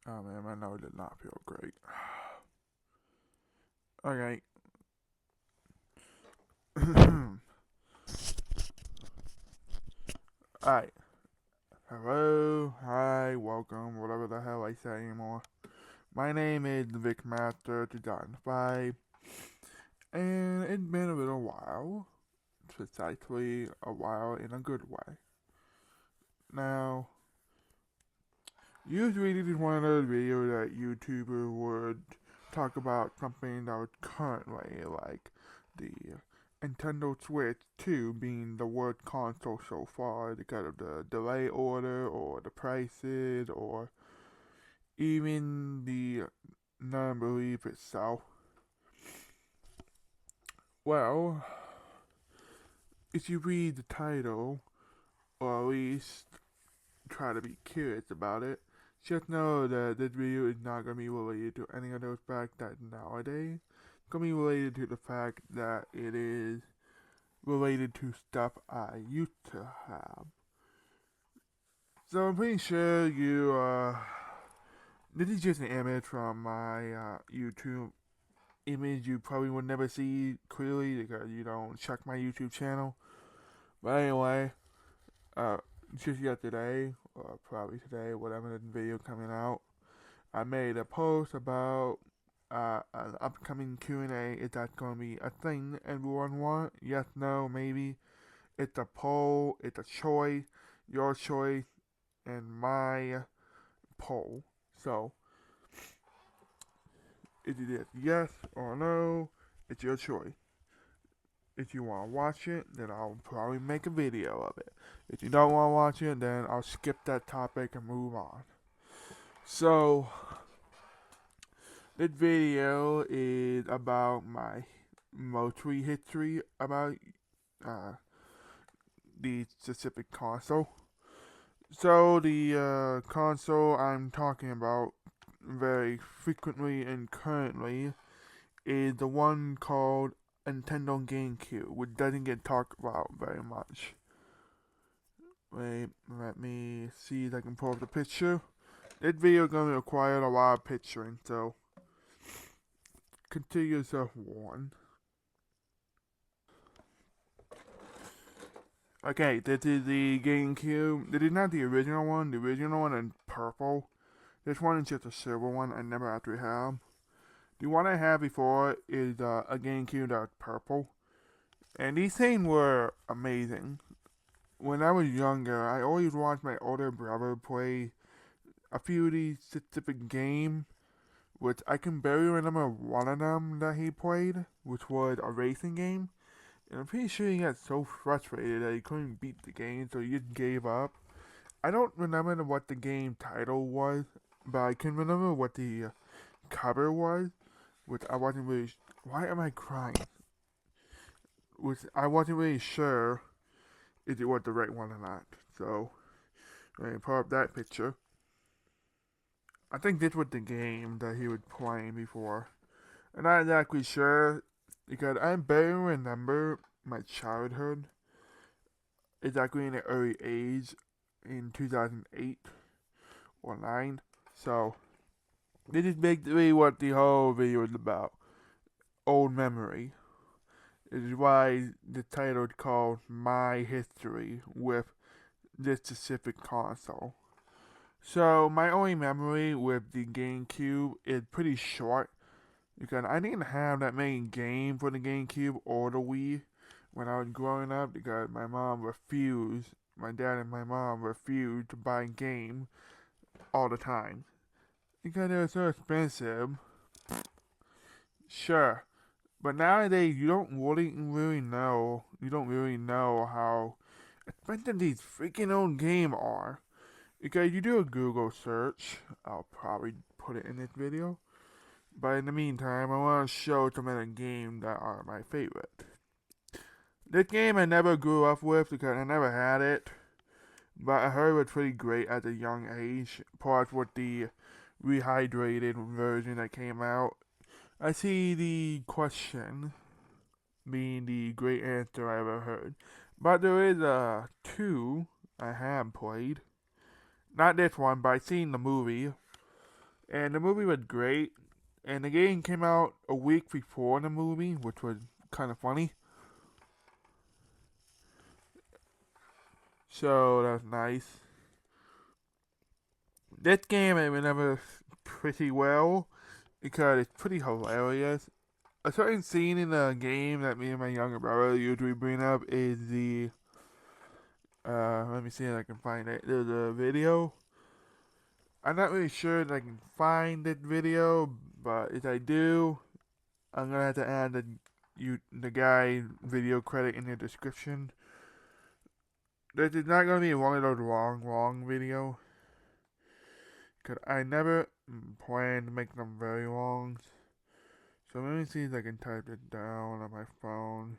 Oh man, my nose did not feel great. Okay. Alright. Hello, hi, welcome, whatever the hell I say anymore. My name is Vic.Master 2005, and it's been a little while. Precisely a while in a good way. Now, usually this is one of those videos that YouTuber would talk about something that was currently like the Nintendo Switch 2 being the worst console so far because of the delay order or the prices or even the non-belief itself. Well, if you read the title, or at least try to be curious about it, just know that this video is not going to be related to any of those facts that nowadays. It's going to be related to the fact that it is related to stuff I used to have. So I'm pretty sure this is just an image from my YouTube image you probably would never see clearly because you don't check my YouTube channel. But anyway, uh, just yesterday, or probably today, whatever the video coming out, I made a post about an upcoming Q&A. Is that going to be a thing everyone want? Yes, no, maybe. It's a poll. It's a choice. Your choice and my poll. So, is it yes or no? It's your choice. If you want to watch it, then I'll probably make a video of it. If you don't want to watch it, then I'll skip that topic and move on. So, this video is about my motory history about uh, the specific console. So, the console I'm talking about very frequently and currently is the one called Nintendo GameCube, which doesn't get talked about very much. Wait, let me see if I can pull up the picture. This video is going to require a lot of picturing, so consider yourself warned. Okay, this is the GameCube. This is not the original one. The original one in purple. This one is just a silver one I never actually have. The one I had before is a GameCube that's purple. And these things were amazing. When I was younger, I always watched my older brother play a few of these specific games, which I can barely remember one of them that he played, which was a racing game. And I'm pretty sure he got so frustrated that he couldn't beat the game, so he just gave up. I don't remember what the game title was, but I can remember what the cover was, which I wasn't really. Why am I crying? Which I wasn't really sure if it was the right one or not. So, let me pull up that picture. I think this was the game that he was playing before. I'm not exactly sure because I barely remember my childhood exactly in the early age in 2008 or 9. So, this is basically what the whole video is about. Old memory. This is why the title is called My History with this specific console. So, my only memory with the GameCube is pretty short because I didn't have that many games for the GameCube or the Wii when I was growing up because my dad and my mom refused to buy games all the time because they were so expensive. Sure, but nowadays you don't really know how expensive these freaking old games are. Because you do a Google search, I'll probably put it in this video. But in the meantime, I want to show some of the games that are my favorite. This game I never grew up with because I never had it, but I heard it was pretty great at a young age. Plus with the rehydrated version that came out. I see the question being the great answer I ever heard. But there is a two I have played. Not this one, but I seen the movie. And the movie was great. And the game came out a week before the movie, which was kind of funny. So that's nice. This game I remember pretty well because it's pretty hilarious. A certain scene in the game that me and my younger brother usually bring up is the let me see if I can find it. There's a video. I'm not really sure that I can find that video, but if I do, I'm gonna have to add the guy video credit in the description. This is not gonna be one of those wrong video, cause I never plan to make them very long. So let me see if I can type it down on my phone,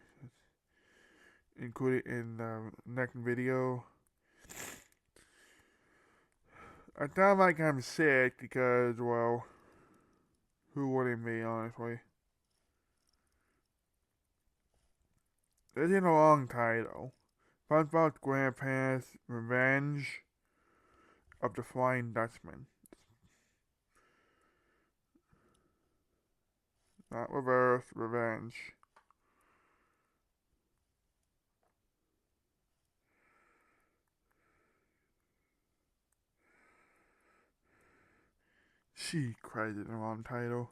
include it in the next video. I sound like I'm sick because, well, who wouldn't be, honestly? This is a long title. SpongeBob's Grandparents' Revenge of the Flying Dutchman. Not reverse, revenge. She credited the wrong title.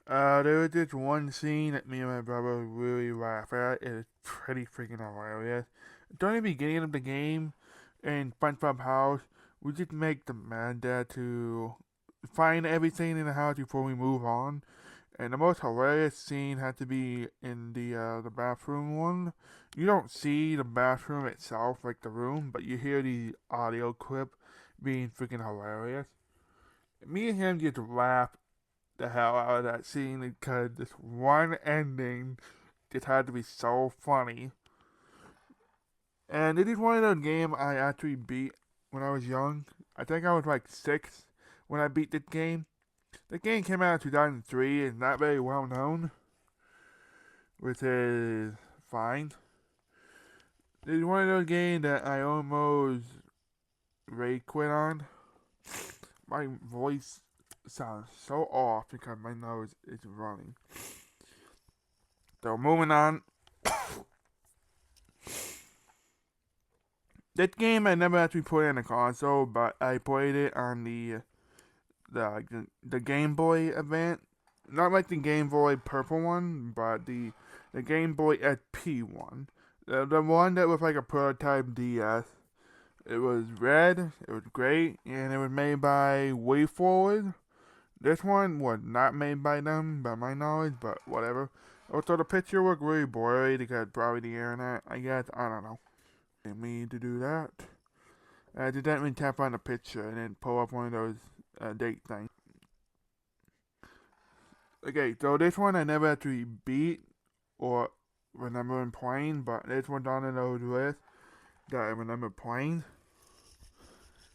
There was this one scene that me and my brother really laugh at. It's pretty freaking hilarious. During the beginning of the game, in SpongeBob house, we just make the man dad to find everything in the house before we move on. And the most hilarious scene had to be in the bathroom one. You don't see the bathroom itself, like the room, but you hear the audio clip being freaking hilarious. Me and him just laugh the hell out of that scene because this one ending just had to be so funny. And it is one of those games I actually beat when I was young. I think I was like 6 when I beat this game. The game came out in 2003 and not very well known, which is fine. It's one of those games that I almost rage quit on. My voice sounds so off because my nose is running. So moving on. That game I never actually played on a console, but I played it on the Game Boy event. Not like the Game Boy Purple one, but the Game Boy SP one. The one that was like a prototype DS. It was red, it was great, and it was made by WayForward. This one was not made by them, by my knowledge, but whatever. Also, the picture looked really blurry because probably the internet, I guess. I don't know. Didn't mean to do that. I accidentally tap on the picture and then pull up one of those date things. Okay, so this one I never actually beat or remember playing, but this one's on those lists that I remember playing.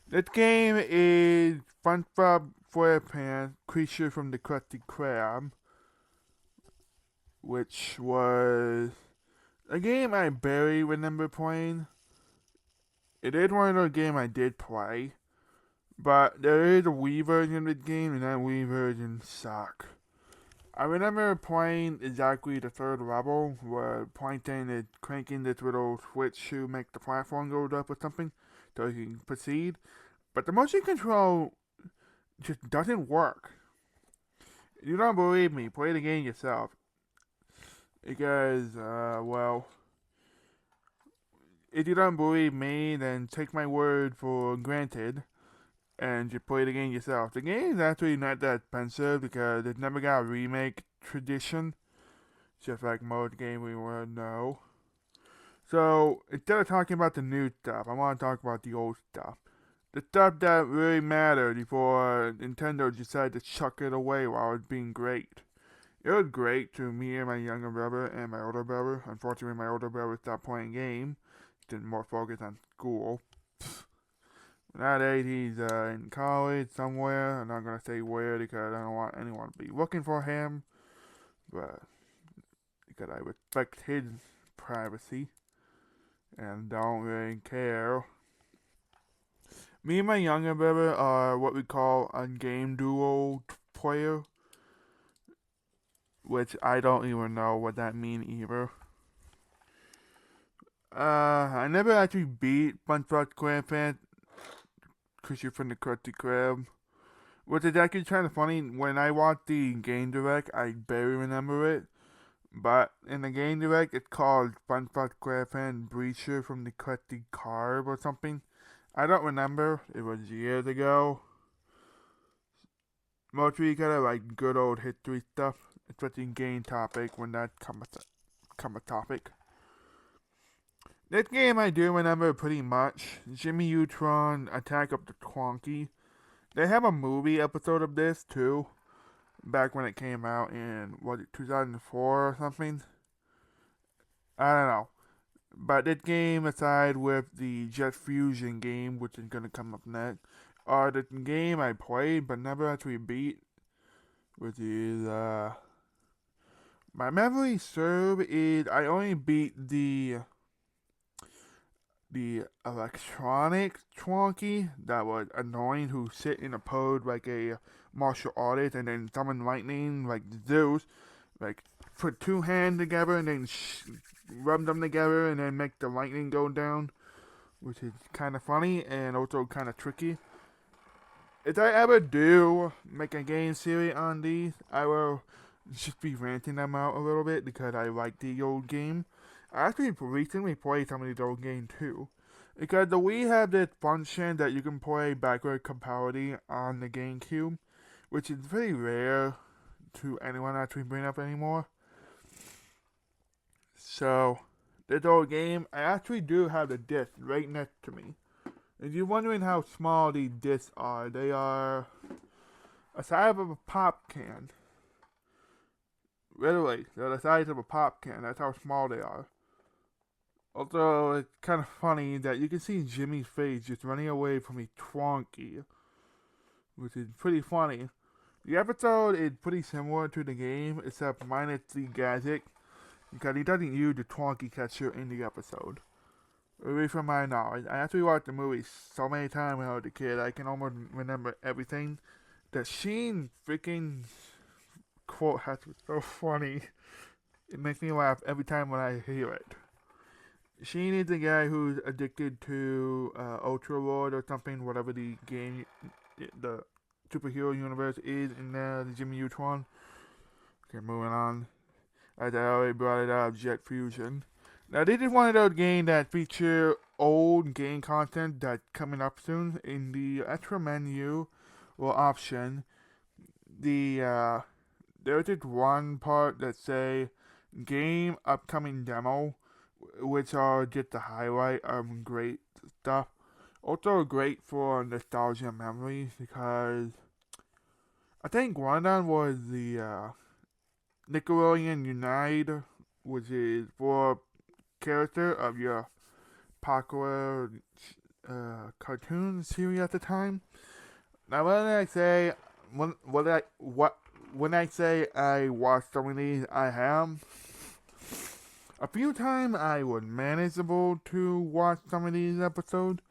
This game is SpongeBob SquarePants Creature from the Krusty Krab, which was a game I barely remember playing. It is one of those games I did play, but there is a Wii version of the game, and that Wii version sucks. I remember playing exactly the third level, where Plankton is cranking this little switch to make the platform go up or something, so he can proceed. But the motion control just doesn't work. If you don't believe me, play the game yourself. Because, well, if you don't believe me, then take my word for granted and just play the game yourself. The game is actually not that expensive because it never got a remake tradition, just like most games we would know. So instead of talking about the new stuff, I want to talk about the old stuff. The stuff that really mattered before Nintendo decided to chuck it away while it was being great. It was great to me and my younger brother and my older brother. Unfortunately, my older brother stopped playing games, did more focus on school. Nowadays, he's in college somewhere. I'm not going to say where because I don't want anyone to be looking for him. But because I respect his privacy and don't really care. Me and my younger brother are what we call a game duo player, which I don't even know what that means either. I never actually beat SpongeBob SquarePants because you're from the Krusty Krab. Which is actually kind of funny. When I watched the game direct, I barely remember it. But in the game direct, it's called SpongeBob SquarePants Breacher from the Krusty Krab or something. I don't remember. It was years ago. Mostly kind of like good old history stuff, especially game topic when that comes a topic. This game I do remember pretty much. Jimmy Neutron Attack of the Twonky. They have a movie episode of this too, back when it came out in, was it 2004 or something? I don't know. But this game, aside with the Jet Fusion game, which is gonna come up next, are the game I played but never actually beat, which is, my memory serve is I only beat the electronic Twonky that was annoying, who sit in a pose like a martial artist and then summon lightning like Zeus, like put two hands together and then rub them together and then make the lightning go down, which is kind of funny and also kind of tricky. If I ever do make a game series on these, I will just be ranting them out a little bit because I like the old game. I actually recently played some of these old games too. Because the Wii have this function that you can play backward compatibility on the GameCube, which is pretty rare to anyone actually bring up anymore. So, this old game, I actually do have the disc right next to me. If you're wondering how small these discs are, they are a size of a pop can. Literally, they're the size of a pop can. That's how small they are. Also, it's kind of funny that you can see Jimmy's face just running away from a Twonky, which is pretty funny. The episode is pretty similar to the game, except minus the gadget, because he doesn't use the Twonky catcher in the episode. At least from my knowledge. I actually watched the movie so many times when I was a kid, I can almost remember everything. The Sheen freaking quote has been so funny. It makes me laugh every time when I hear it. Sheen is the guy who's addicted to Ultra Lord or something, whatever the game, the superhero universe is in the Jimmy Neutron. Okay, moving on. As I already brought it up, Jet Fusion. Now, this is one of those games that feature old game content that's coming up soon. In the extra menu or option, there's just one part that say game upcoming demo, which are just the highlight of great stuff. Also great for nostalgia memories because I think one of them was the Nickelodeon Unite, which is for character of your popular cartoon series at the time. Now, when I say I watched some of these, I have. A few times I was manageable to watch some of these episodes,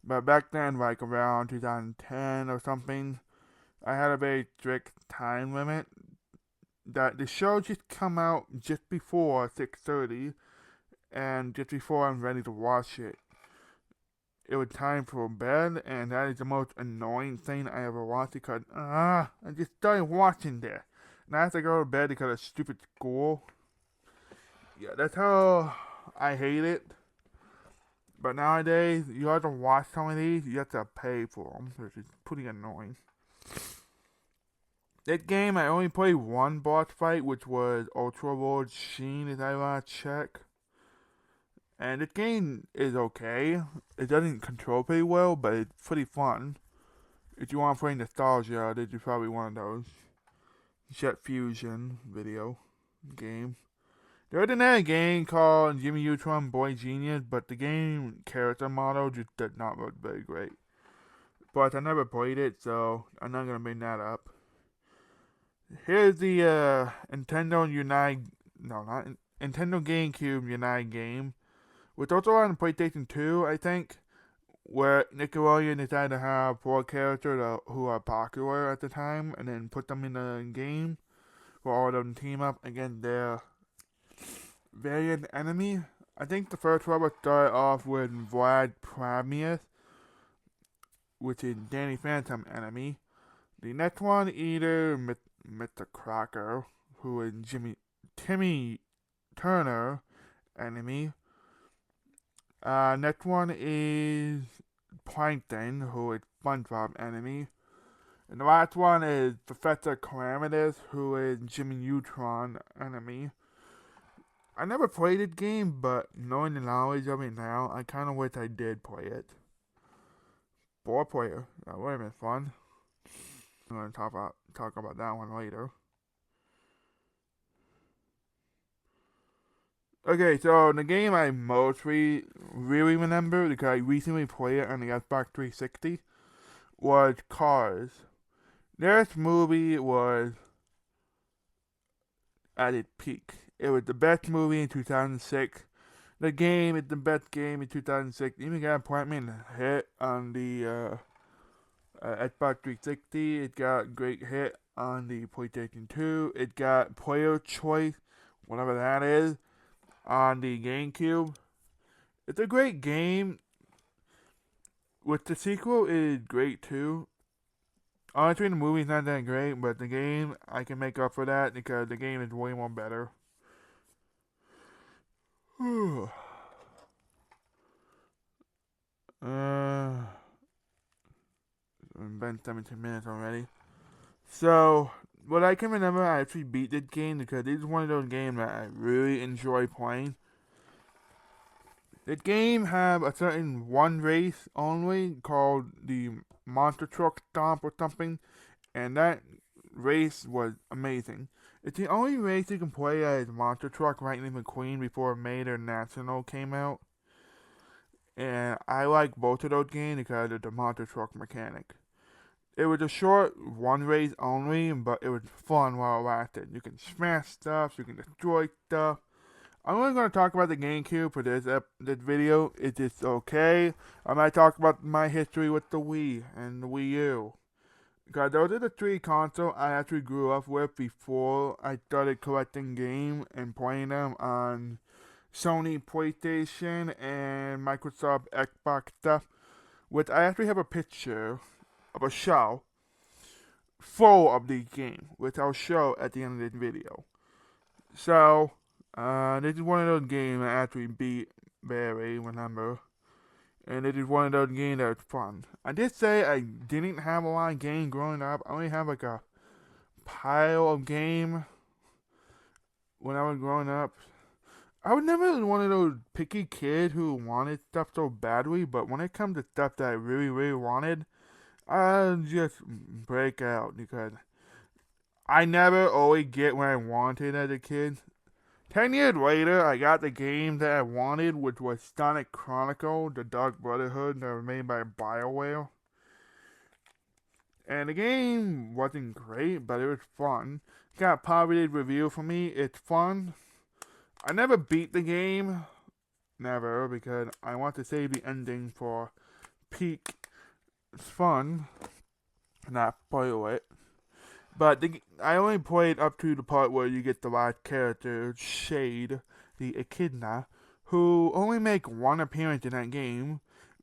but back then, like around 2010 or something, I had a very strict time limit that the show just come out just before 6:30, and just before I'm ready to watch it, it was time for bed, and that is the most annoying thing I ever watched because I just started watching this, and I have to go to bed because of stupid school. Yeah, that's how I hate it. But nowadays, you have to watch some of these, you have to pay for them, which is pretty annoying. That game, I only played one boss fight, which was Ultra Lord Sheen, as I last check. And this game is okay. It doesn't control pretty well, but it's pretty fun. If you want to play nostalgia, this is probably one of those. Jet Fusion video game. There was another game called Jimmy Neutron Boy Genius, but the game character model just did not look very great. But I never played it, so I'm not going to bring that up. Here's the Nintendo GameCube Unite game, which also on PlayStation 2, I think, where Nickelodeon decided to have 4 characters who are popular at the time, and then put them in the game for all of them to team up against their variant enemy. I think the first one would start off with Vlad Pramius, which is Danny Phantom enemy. The next one, either Mr. Crocker, who is Timmy Turner enemy. Next one is Plankton, who is SpongeBob enemy. And the last one is Professor Calamitous, who is Jimmy Neutron enemy. I never played this game, but knowing the knowledge of it now, I kind of wish I did play it. 4-player, that would have been fun. I'm going to talk about that one later. Okay, so the game I mostly really remember, because I recently played it on the Xbox 360, was Cars. This movie was at its peak. It was the best movie in 2006. The game is the best game in 2006. Even got a platinum hit on the Xbox 360. It got a great hit on the PlayStation 2. It got Player Choice, whatever that is, on the GameCube. It's a great game. With the sequel, it is great too. Honestly, the movie's not that great, but the game, I can make up for that because the game is way more better. It's been 17 minutes already. So, what I can remember, I actually beat this game because this is one of those games that I really enjoy playing. This game had a certain one race only called the Monster Truck Stomp or something, and that race was amazing. It's the only race you can play as Monster Truck Lightning McQueen before Mater National came out. And I like both of those games because of the Monster Truck mechanic. It was a short one race only, but it was fun while it lasted. You can smash stuff, you can destroy stuff. I'm only going to talk about the GameCube for this video. It's just okay. I might talk about my history with the Wii and the Wii U. Because those are the 3 consoles I actually grew up with before I started collecting games and playing them on Sony PlayStation and Microsoft Xbox stuff. Which I actually have a picture of a shelf full of these games, which I'll show at the end of this video. So, this is one of those games I actually beat very remember. And it is one of those games that's fun. I did say I didn't have a lot of games growing up. I only have like a pile of games when I was growing up. I was never one of those picky kids who wanted stuff so badly, but when it comes to stuff that I really, really wanted, I just break out because I never always get what I wanted as a kid. 10 years later, I got the game that I wanted, which was Sonic Chronicle, the Dark Brotherhood that was made by BioWare. And the game wasn't great, but it was fun. It got a positive review for me. It's fun. I never beat the game. Never, because I want to save the ending for peak. It's fun. Not spoil it. But I only played up to the part where you get the last character, Shade, the Echidna, who only make one appearance in that game.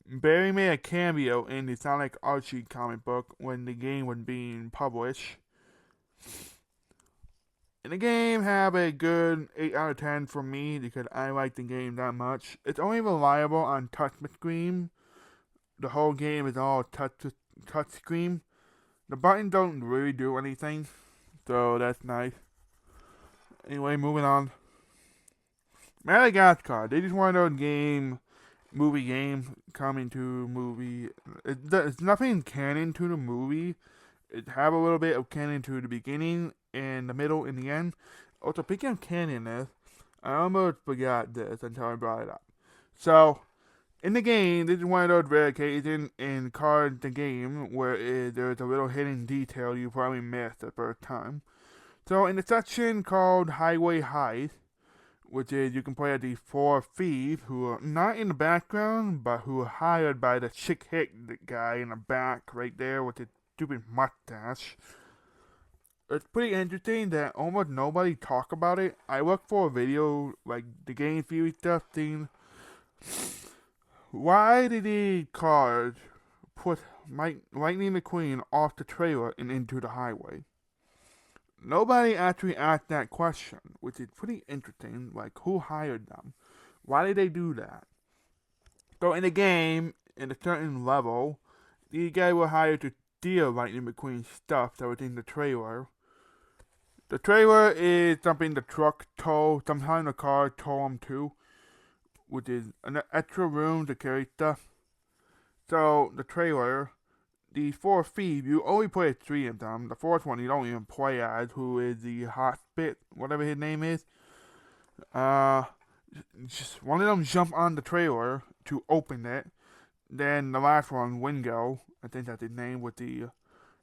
Barry made a cameo in the Sonic Archie comic book when the game was being published. And the game have a good 8 out of 10 for me because I like the game that much. It's only reliable on touch screen. The whole game is all touch screen. The buttons don't really do anything, so that's nice. Anyway, moving on. Madagascar. They just one of those movie games coming to movie. It's nothing canon to the movie. It have a little bit of canon to the beginning and the middle and the end. Also, speaking of canonness, I almost forgot this until I brought it up. So, in the game, this is one of those rare occasions in Card the Game where there's a little hidden detail you probably missed the first time. So, in the section called Highway Heist, which is you can play as the four thieves who are not in the background, but who are hired by the chick hick guy in the back right there with the stupid mustache. It's pretty interesting that almost nobody talk about it. I looked for a video, like the Game Theory stuff thing. Why did the cars put Lightning McQueen off the trailer and into the highway? Nobody actually asked that question, which is pretty interesting. Like, who hired them? Why did they do that? So in the game, in a certain level, these guys were hired to steal Lightning McQueen's stuff that was in the trailer. The trailer is something the truck tow, sometimes the car tow them to, which is an extra room to carry stuff. So the trailer, these four thieves, you only play three of them. The fourth one you don't even play as, who is the Hospit, whatever his name is. Just one of them jump on the trailer to open it. Then the last one, Wingo, I think that's his name, with the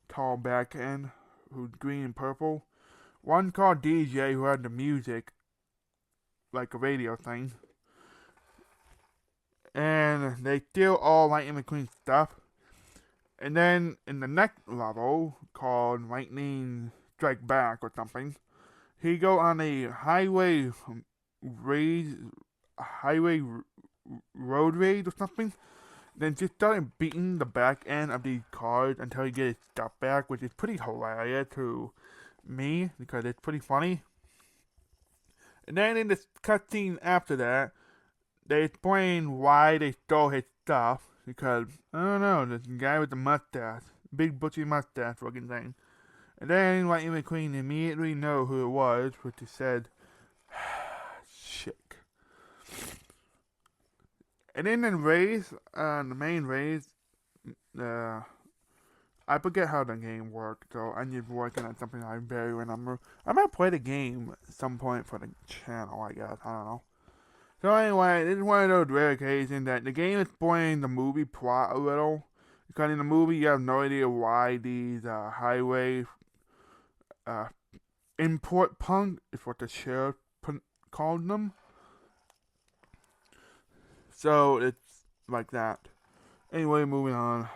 tall back end, who's green and purple. One called DJ, who had the music, like a radio thing. And they steal all Lightning McQueen's stuff. And then in the next level, called Lightning Strike Back or something, he go on a highway road raid or something. Then just started beating the back end of these cars until he gets his stuff back, which is pretty hilarious to me because it's pretty funny. And then in the cutscene after that, they explain why they stole his stuff. Because, I don't know, this guy with the mustache, big butchy mustache fucking thing. And then Lightning McQueen immediately know who it was, which he said, shit. And then in race, the main race, I forget how the game worked, so I need to work on something I barely remember. I might play the game at some point for the channel, I guess, I don't know. So anyway, this is one of those rare occasions that the game is spoiling the movie plot a little. Because in the movie you have no idea why these highway import punk is what the sheriff called them. So it's like that. Anyway, moving on.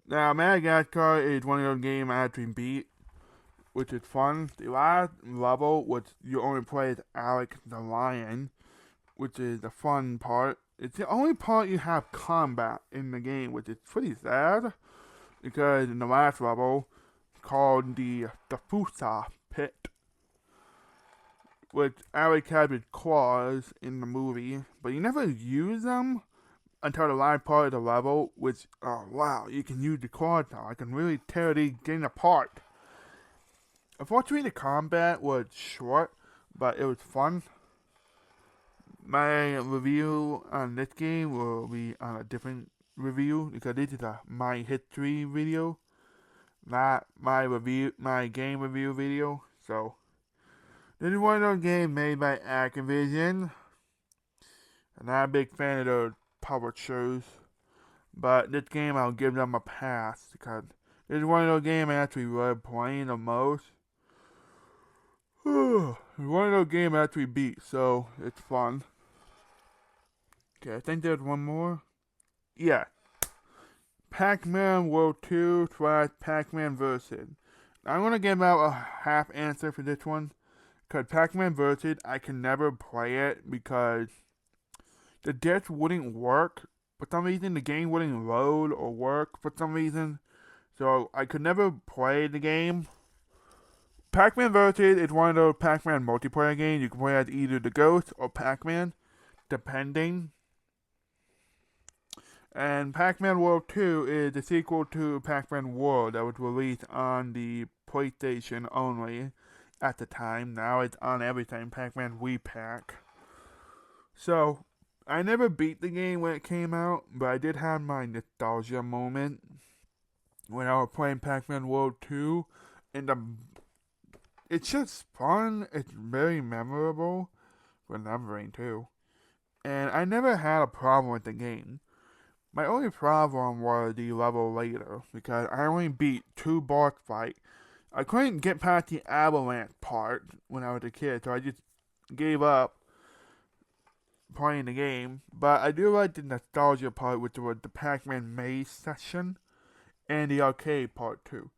Now, Madagascar is one of those games I actually beat, which is fun. The last level, which you only play as Alex the Lion, which is the fun part. It's the only part you have combat in the game, which is pretty sad. Because in the last level, called the Fusa Pit, which Alex had his claws in the movie, but you never use them until the last part of the level, which, oh wow, you can use the claws now. I can really tear these things apart. Unfortunately, the combat was short, but it was fun. My review on this game will be on a different review because this is a my history video, not my game review video. So this is one of those games made by Activision. I'm not a big fan of those public shows, but this game I'll give them a pass because this is one of those games I actually love playing the most. It's one of those games I actually beat, so it's fun. Okay, I think there's one more. Yeah. Pac-Man World 2 / Pac-Man Versus. I'm going to give out a half answer for this one. Because Pac-Man Versus, I can never play it because the disc wouldn't work. For some reason, the game wouldn't load or work for some reason. So I could never play the game. Pac-Man Versus is one of those Pac-Man multiplayer games. You can play as either the Ghost or Pac-Man, depending. And Pac-Man World 2 is the sequel to Pac-Man World that was released on the PlayStation only at the time. Now it's on everything, Pac-Man Wii Pack. So, I never beat the game when it came out, but I did have my nostalgia moment when I was playing Pac-Man World 2. And it's just fun. It's very memorable. Remembering too. And I never had a problem with the game. My only problem was the level later, because I only beat 2 boss fights. I couldn't get past the avalanche part when I was a kid, so I just gave up playing the game, but I do like the nostalgia part, which was the Pac-Man maze section and the arcade part too.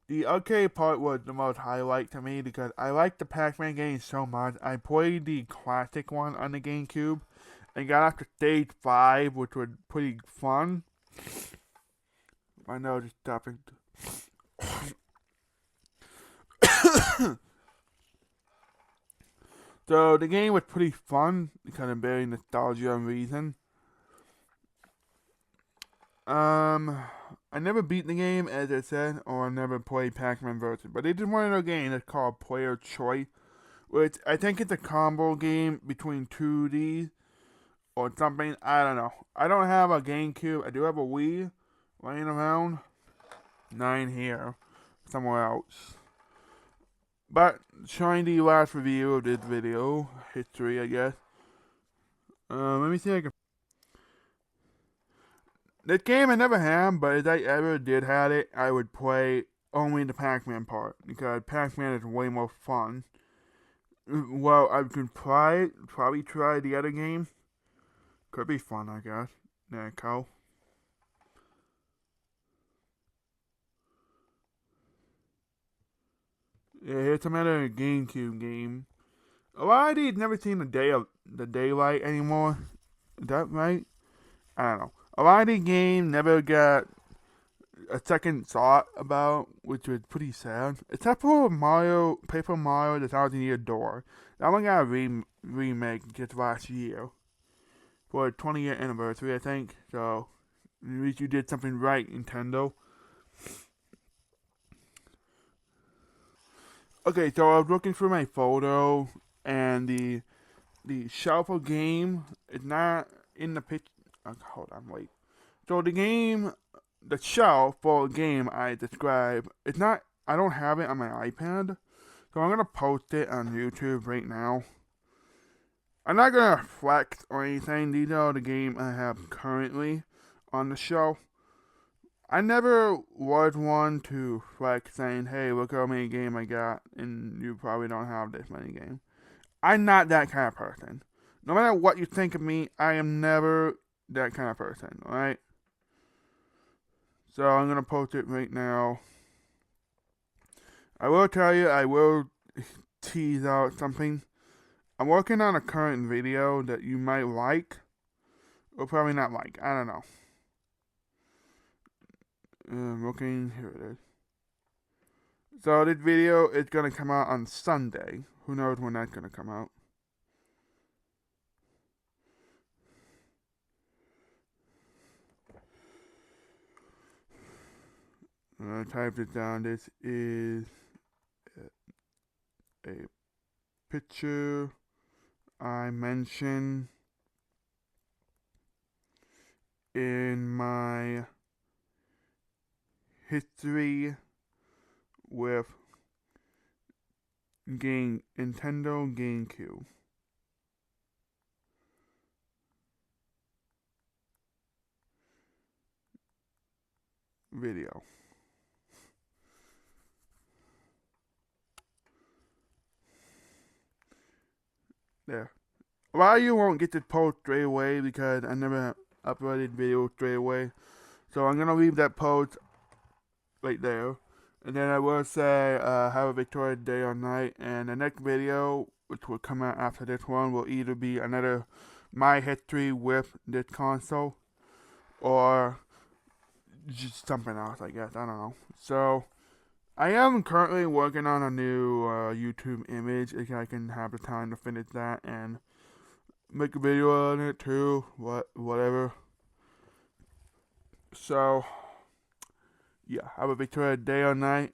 The arcade part was the most highlight to me because I like the Pac-Man game so much. I played the classic one on the GameCube and got up to stage 5, which was pretty fun. My nose is stopping. So the game was pretty fun because of very nostalgia reason. I never beat the game, as I said, or I never played Pac-Man version, but they did one of their games that's called Player Choice, which I think it's a combo game between 2D or something. I don't know. I don't have a GameCube. I do have a Wii laying around. 9 here, somewhere else. But showing the last review of this video, history, I guess. Let me see if I can. This game I never had, but if I ever did have it, I would play only the Pac-Man part because Pac-Man is way more fun. Well, I could probably try the other game. Could be fun, I guess. There you go. Yeah, here's another GameCube game. A lot of these never seen the daylight anymore. Is that right? I don't know. A lot of these games never got a second thought about, which was pretty sad. Except for Paper Mario, the Thousand Year Door. That one got a remake just last year for a 20-year anniversary, I think. So at least you did something right, Nintendo. Okay, so I was looking through my photo, and the shelf of game is not in the picture. Hold on, wait. So the shelf for a game I described, it's not. I don't have it on my iPad, so I'm gonna post it on YouTube right now. I'm not gonna flex or anything. These are the games I have currently on the shelf. I never was one to flex saying, hey, look how many games I got, and you probably don't have this many games. I'm not that kind of person. No matter what you think of me, I am never that kind of person, alright? So I'm going to post it right now. I will tell you, I will tease out something. I'm working on a current video that you might like, or probably not like. I don't know. Looking, here it is. So this video is going to come out on Sunday. Who knows when that's going to come out. I'm going to type this down. This is a picture I mentioned in my history with Nintendo GameCube. Video. There. A lot of you won't get this post straight away because I never uploaded videos straight away. So I'm gonna leave that post right there. And then I will say have a victorious day or night. And the next video, which will come out after this one, will either be another my history with this console or just something else, I guess. I don't know. So I am currently working on a new YouTube image. If I can have the time to finish that and make a video on it too, whatever. So yeah, have a victorious day or night.